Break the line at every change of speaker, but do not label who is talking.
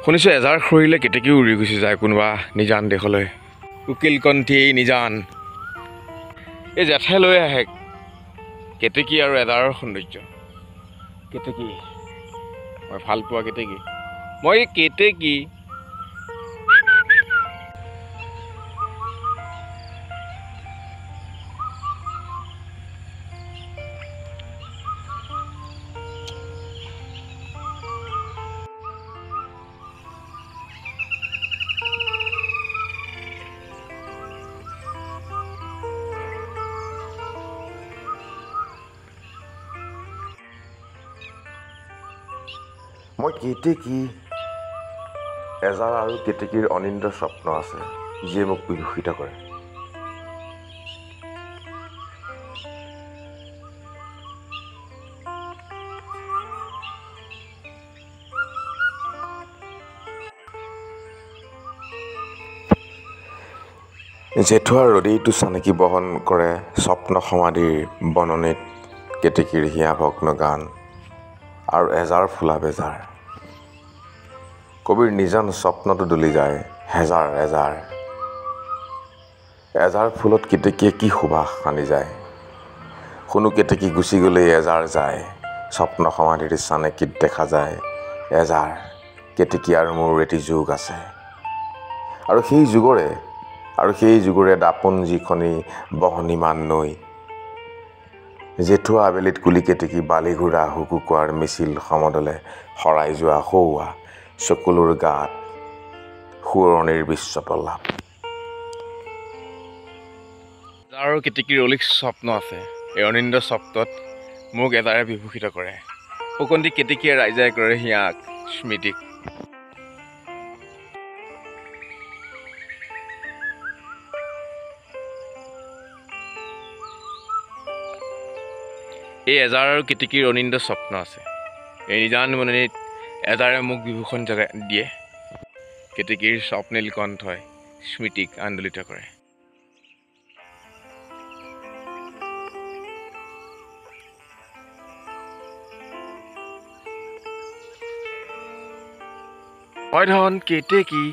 শুনিছোঁ এজাৰ খৰিলে কেতেকীও উৰি গুচি যায় কোনোবা নিজান দেশলৈ। উকিল কণ্ঠী নিজান এই জেঠাই লৈ আহে কেতেকী আৰু এজাৰৰ সৌন্দৰ্য। কেতেকী মই ভাল পোৱা কেতেকী, মই কেতেকী।
মই কেতেকী। এজাৰ আৰু কেতেকীৰ অনিন্দ্য স্বপ্ন আছে যিয়ে মোক বিভূষিত কৰে। জেঠুৱাৰ ৰদেইটো চানেকি বহন কৰে স্বপ্ন সমাধিৰ বননিত কেতেকীৰ হিয়া ভগ্ন গান আৰু এজাৰ ফুলা বেজাৰ। কবিৰ নিজান স্বপ্নতো ডুলি যায় হেজাৰ এজাৰ। এজাৰ ফুলত কেতেকীয়ে কি সুবাস সানি যায়। শুনো কেতেকী গুচি গ'লেই এজাৰ যায়, স্বপ্ন সমাধিৰ চানেকিত দেখা যায় এজাৰ। কেতেকী আৰু মোৰ এটি যুগ আছে আৰু সেই যুগৰে দাপোন যিখনি বহনীমান নৈ। জেঠুৱা আবেলিত কুলি কেতেকী বালিঘোৰা হুকুকোৱাৰ মিছিল সমদলে শৰাই যোৱা সৌৱা চকুলোৰ গাত সোঁৱৰণিৰ বিশ্ব প্ৰলাপ।
এজাৰ আৰু কেতেকীৰ অলিক স্বপ্ন আছে। এই অনিন্দ্য স্বপ্নত মোক এজাৰে বিভূষিত কৰে। সুকন্তি কেতেকীয়ে ৰাইজাই কৰে হিয়াক স্মৃতিক। এই এজাৰ আৰু কেতেকীৰ অনিন্দ্য স্বপ্ন আছে। এই নিজান বননিত এজাৰে মোক বিভূষণ দিয়ে। কেতেকীৰ স্বপ্নিল কণ্ঠই স্মৃতিক আন্দোলিত কৰে। হয় ধন কেতেকী